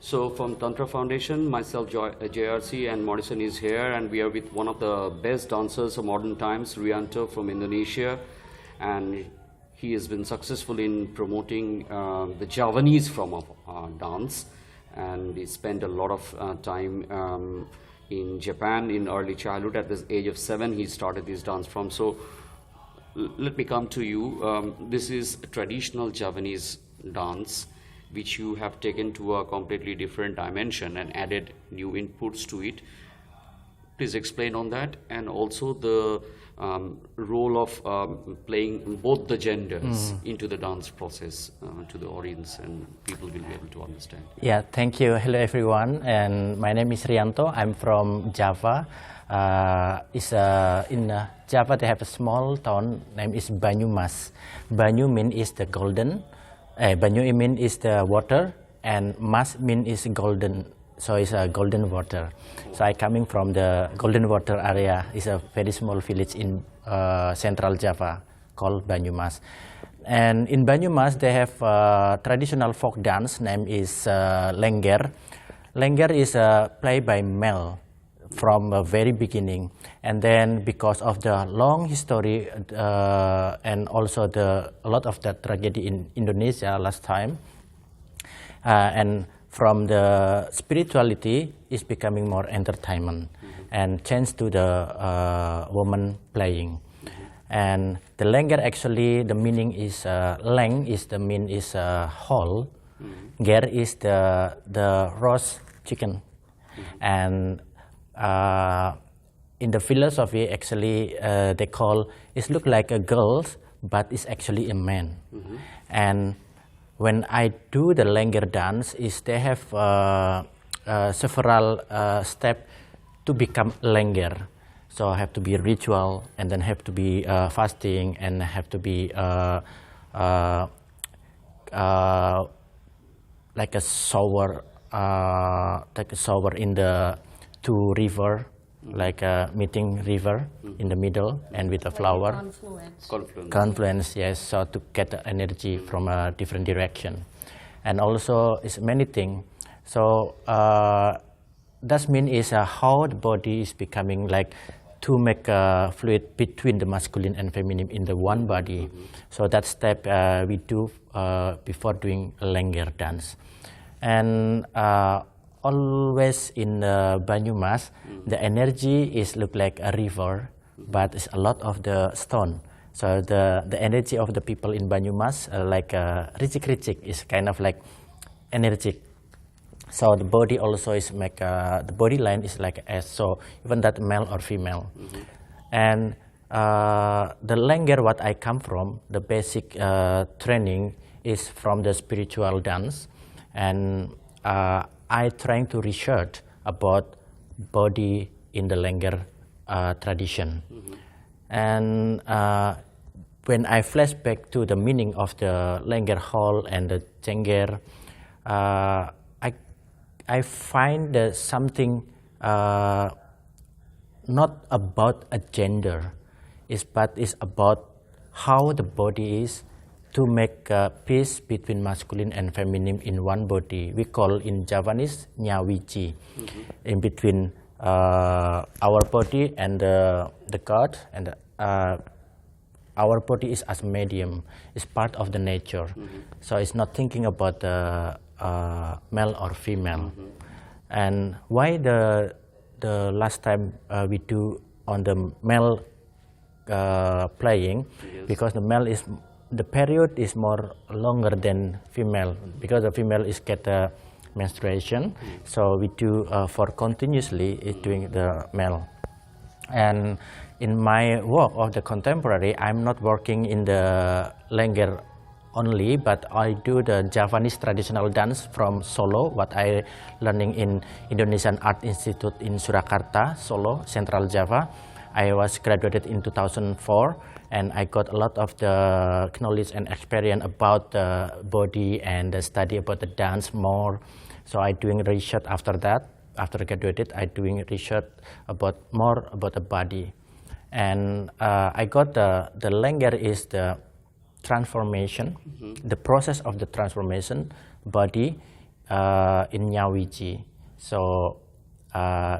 So from Tantra Foundation, myself, JRC and Morrison is here, and we are with one of the best dancers of modern times, Rianto from Indonesia, and he has been successful in promoting the Javanese form of dance, and he spent a lot of time in Japan in early childhood. At the age of 7, he started this dance form. So let me come to you. This is a traditional Javanese dance, which you have taken to a completely different dimension and added new inputs to it. Please explain on that, and also the role of playing both the genders into the dance process to the audience, and people will be able to understand. Yeah, thank you. Hello everyone, and my name is Rianto. I'm from Java. In Java they have a small town named is Banyumas. Banyu mean is the golden. Banyu mean is the water, and mas mean is golden. So it's a golden water. So I coming from the golden water area. It's a very small village in central Java called Banyumas. And in Banyumas they have traditional folk dance name is Lengger. Lengger is played by male from the very beginning, and then because of the long history and also a lot of the tragedy in Indonesia last time, and from the spirituality is becoming more entertainment and change to the woman playing. And the Lengger actually the meaning is Leng is the mean is whole, Ger is the roast chicken, and in the philosophy actually they call it look like a girl but it's actually a man. And when I do the Lengger dance is they have several steps to become Lengger. So I have to be ritual, and then have to be fasting, and have to be like a shower in the two river, like a meeting river in the middle and with a flower. Confluence, yes, so to get the energy from a different direction. And also it's many things. So that means is how the body is becoming like to make a fluid between the masculine and feminine in the one body. So that step we do before doing Lengger dance. And always in Banyumas, the energy is look like a river, but it's a lot of the stone. So the energy of the people in Banyumas like ricik-ricik is kind of like energetic. So the body also is make the body line is like S. So even that male or female. And the Lengger what I come from, the basic training is from the spiritual dance, and I trying to research about body in the Lengger tradition. And when I flash back to the meaning of the Lengger hall and the Zheng, I find something not about a gender, but it's about how the body is to make peace between masculine and feminine in one body. We call in Javanese nyawiji, in between our body and the God, and our body is as medium, it's part of the nature. So it's not thinking about the male or female. And why the last time we do on the male playing, because the male is the period is more longer than female, because the female is get menstruation. So we do for continuously doing the male. And in my work of the contemporary, I'm not working in the Lengger only, but I do the Javanese traditional dance from Solo, what I learning in Indonesian Art Institute in Surakarta, Solo, Central Java. I was graduated in 2004, and I got a lot of the knowledge and experience about the body and the study about the dance more. So I doing research after that. After graduated, I doing research about more about the body. And I got the Lengger is the transformation, the process of the transformation body in Nyawiji. So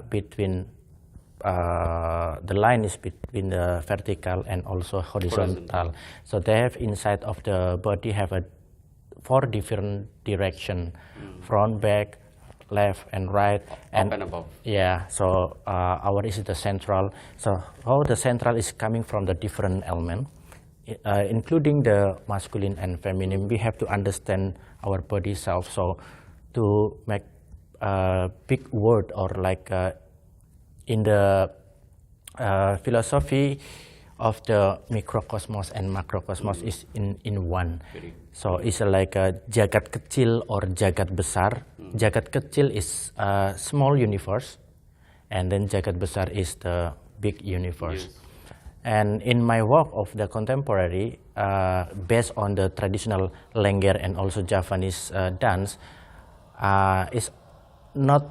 between the line is between the vertical and also horizontal. So they have inside of the body have a 4 different direction, front, back, left and right, and above. Yeah, so our is the central. So how the central is coming from the different element, including the masculine and feminine. We have to understand our body self. So to make a big word or like in the philosophy of the microcosmos and macrocosmos is in one. So it's like a jagat kecil or jagat besar. Jagat kecil is a small universe, and then jagat besar is the big universe. Yes. And in my work of the contemporary, based on the traditional Lengger and also Javanese dance, is not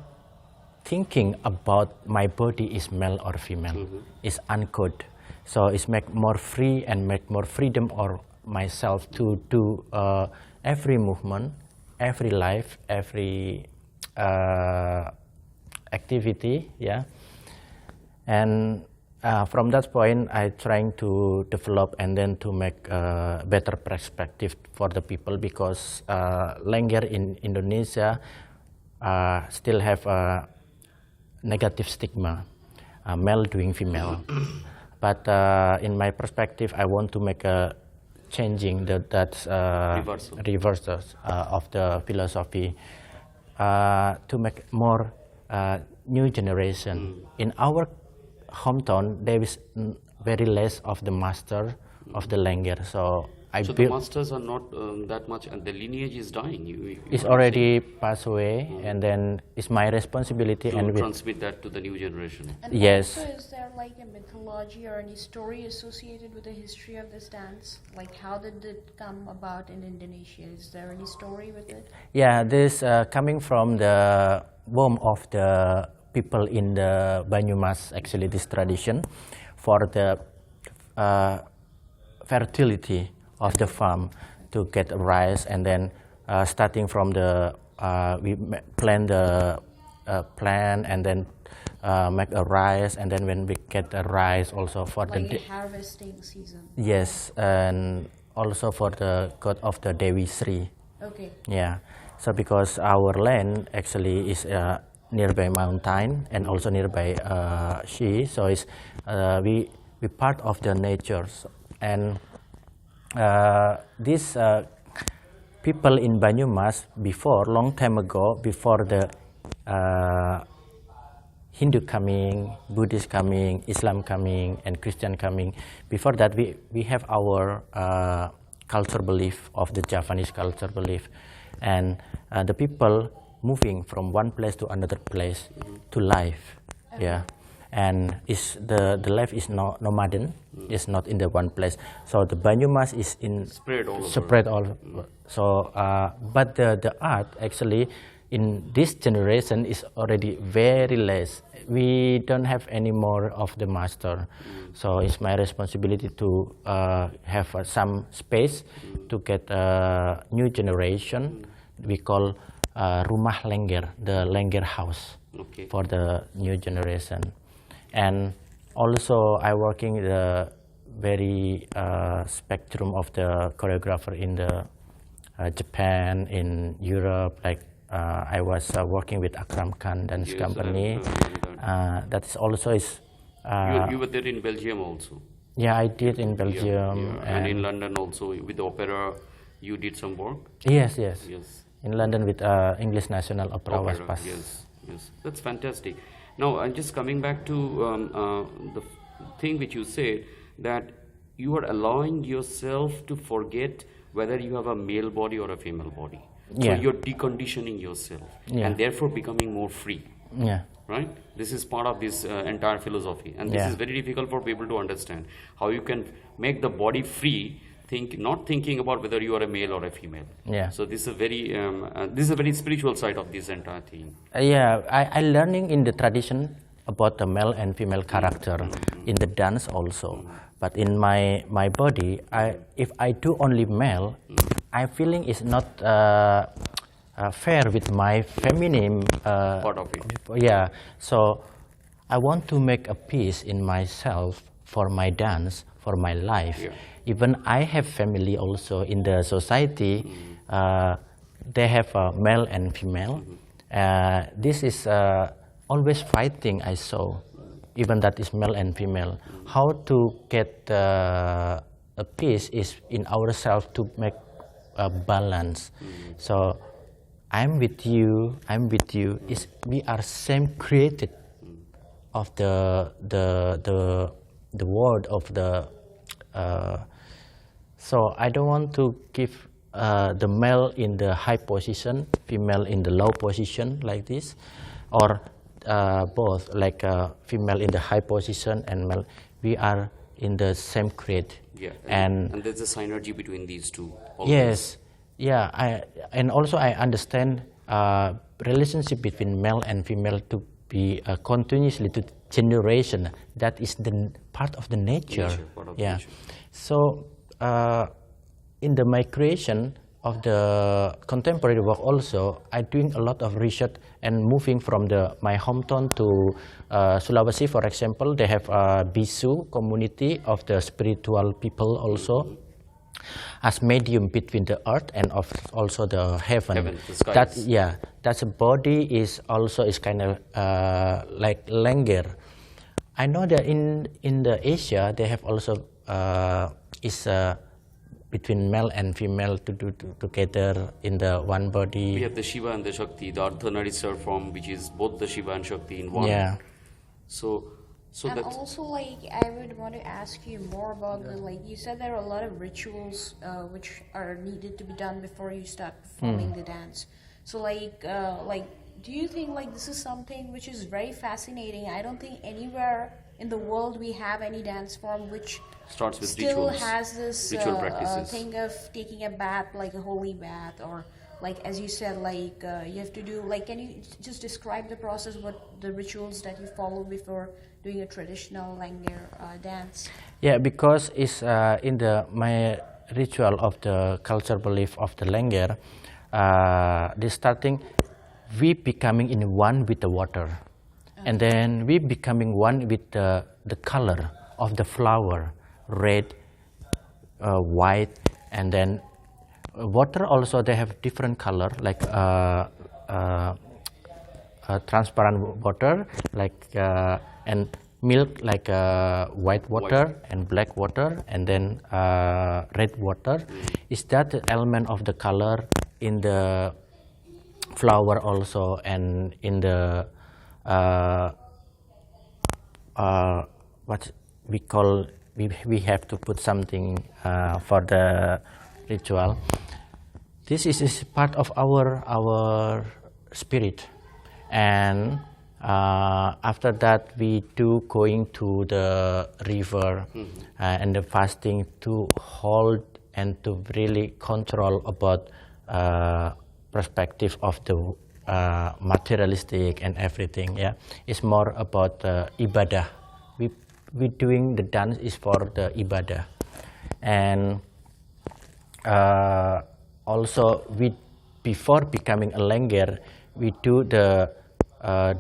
thinking about my body is male or female. It's uncoded. So it's make more free and make more freedom or myself to do every movement, every life, every activity, yeah. And from that point, I trying to develop and then to make a better perspective for the people, because Lengger in Indonesia still have a negative stigma, male doing female. But in my perspective, I want to make a changing that reversals of the philosophy to make more new generation. In our hometown, there is very less of the master of the Lengger. So the masters are not that much, and the lineage is dying. It's already passed away, and then it's my responsibility to transmit that to the new generation. And yes. Also, is there like a mythology or any story associated with the history of this dance? Like, how did it come about in Indonesia? Is there any story with it? Yeah, this coming from the womb of the people in the Banyumas, actually this tradition for the fertility of the farm to get rice, and then starting from the we plant the plant and then make a rice, and then when we get the rice also for like the harvesting season. Yes, and also for the god of the Dewi Sri. Okay. Yeah, so because our land actually is nearby mountain and also nearby Shi, so it's we part of the nature. And these people in Banyumas before, long time ago, before the Hindu coming, Buddhist coming, Islam coming, and Christian coming, before that we have our culture belief of the Javanese culture belief, and the people moving from one place to another place to life, yeah. And is the life is nomaden, is not in the one place. So the Banyumas is in spread all over. So but the art actually in this generation is already very less. We don't have any more of the master. So it's my responsibility to have some space to get a new generation. We call Rumah Lengger, the Lengger house, for the new generation. And also I working the very spectrum of the choreographer in the Japan, in Europe. Like I was working with Akram Khan Dance Company. That is also is. You were there in Belgium also. Yeah, I did in Belgium. Yeah. And in London also with the opera, you did some work. Yes. In London with English National Opera. Yes, that's fantastic. Now, I'm just coming back to the thing which you said, that you are allowing yourself to forget whether you have a male body or a female body. Yeah. So you're deconditioning yourself, and therefore becoming more free. Yeah. Right? This is part of this entire philosophy, and this is very difficult for people to understand. How you can make the body free, not thinking about whether you are a male or a female. Yeah. So this is a very spiritual side of this entire thing. Yeah, I learning in the tradition about the male and female character in the dance also. But in my body, if I do only male, I feeling is not fair with my feminine part of it. Yeah, so I want to make a peace in myself for my dance, for my life. Yeah. Even I have family also in the society. They have male and female. This is always fighting I saw, even that is male and female. How to get a peace is in ourselves to make a balance. So I'm with you. Is we are same created of the word of the. So I don't want to give the male in the high position, female in the low position like this, or both like female in the high position and male. We are in the same create. Yeah, and there's a synergy between these two. Always. Yes, yeah. And also I understand relationship between male and female to be continuously to generation. That is the part of the nature. Part of yeah. nature. So in the migration of the contemporary work also, I doing a lot of research and moving from my hometown to Sulawesi, for example. They have a Bisu community of the spiritual people also, as medium between the earth and also the heaven. The skies. That's body is also is kind of like Lengger. I know that in the Asia they have also between male and female to do together in the one body. We have the Shiva and the Shakti, the Ardhanarishwar form, which is both the Shiva and Shakti in one. Yeah. So and that's also, like, I would want to ask you more about the, like, you said there are a lot of rituals which are needed to be done before you start performing the dance. So, like, do you think, like, this is something which is very fascinating? I don't think anywhere in the world we have any dance form which starts with still rituals, has this ritual practices. thing of taking a bath, like a holy bath, or like as you said, like you have to do, like, can you just describe the process, what the rituals that you follow before doing a traditional Lengger dance? Yeah, because it's in my ritual of the cultural belief of the Lengger, this starting, we becoming in one with the water. And then we becoming one with the color of the flower, red, white, and then water also they have different color, like transparent water, like and milk like white water and black water, and then red water. Is that the element of the color in the flower also, and in the what we call, we have to put something for the ritual. This is part of our spirit, and after that we do going to the river and the fasting to hold and to really control about perspective of the materialistic and everything. Yeah, it's more about ibadah. We doing the dance is for the ibadah, and also we before becoming a Lengger, we do the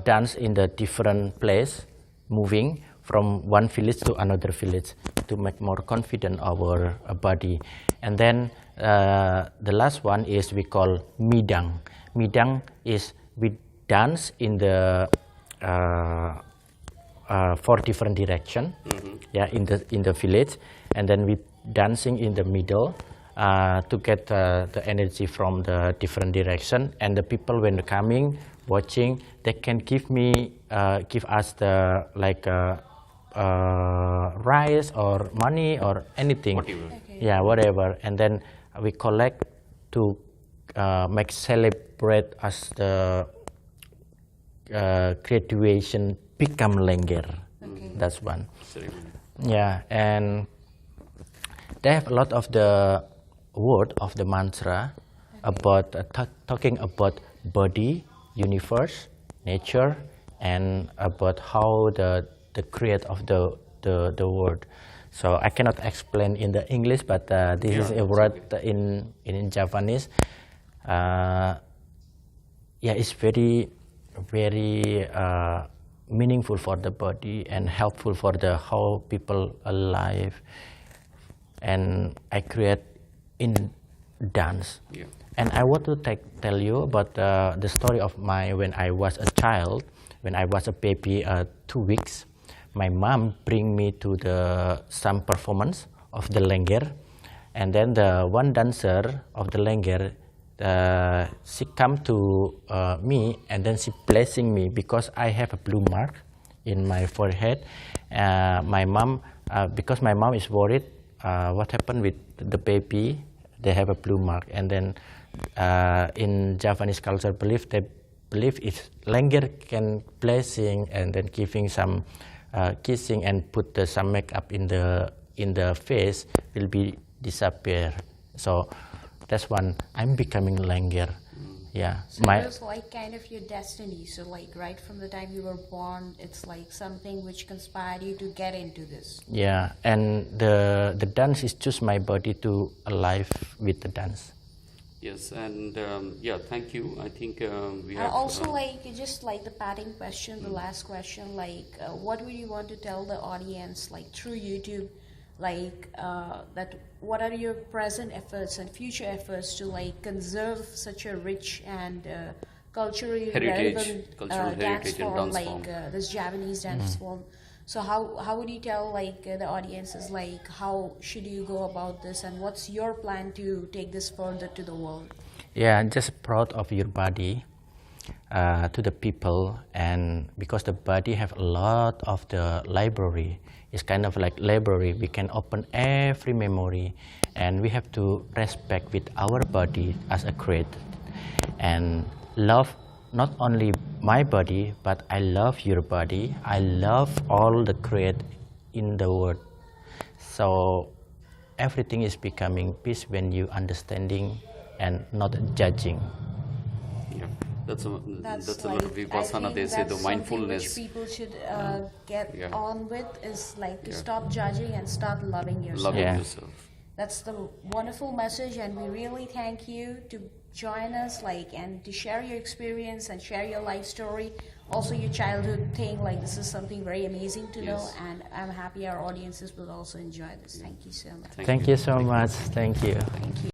dance in the different place, moving from one village to another village to make more confident our body. And then the last one is we call midang. Midang is we dance in the 4 different direction, yeah, in the village, and then we dancing in the middle to get the energy from the different direction. And the people when coming watching, they can give us the like rice or money or anything, yeah, whatever, and then we collect to make celebrate as the graduation become Lengger. That's one. Yeah, and they have a lot of the word of the mantra about talking about body, universe, nature, and about how the create of the word. So I cannot explain in the English, but this is a word in Javanese. yeah, it's very, very meaningful for the body and helpful for the how people alive. And I create in dance. Yeah. And I want to tell you about the story of when I was a child, when I was a baby, 2 weeks. My mom bring me to some performance of the Lengger, and then the one dancer of the Lengger, she come to me, and then she blessing me because I have a blue mark in my forehead. My mom, because my mom is worried what happened with the baby, they have a blue mark. And then in Javanese culture belief, they believe if Lengger can blessing and then giving some kissing and put some makeup in the face will be disappear. So that's when I'm becoming Lengger. Yeah. So it was like kind of your destiny. So like right from the time you were born, it's like something which conspired you to get into this. Yeah, and the dance is just my body to alive with the dance. Yes, and yeah, thank you. I think we And have... also like, just like the parting question, the last question, like what would you want to tell the audience, like through YouTube, like that what are your present efforts and future efforts to like conserve such a rich and culturally relevant dance form like this Javanese dance form? So how would you tell like the audiences, like how should you go about this, and what's your plan to take this further to the world? Yeah, I'm just proud of your body to the people, and because the body have a lot of the library, it's kind of like library. We can open every memory, and we have to respect with our body as a creator, and love not only my body, but I love your body. I love all the create in the world. So everything is becoming peace when you understanding and not judging. Yeah, that's a Like, Vipassana, they say, the mindfulness. Which people should get on with is like to stop judging and start loving yourself. Loving yourself. That's the wonderful message, and we really thank you to join us, like, and to share your experience and share your life story, also your childhood thing. Like, this is something very amazing to know, and I'm happy our audiences will also enjoy this. Thank you so much. Thank you so much. Thank you. Thank you.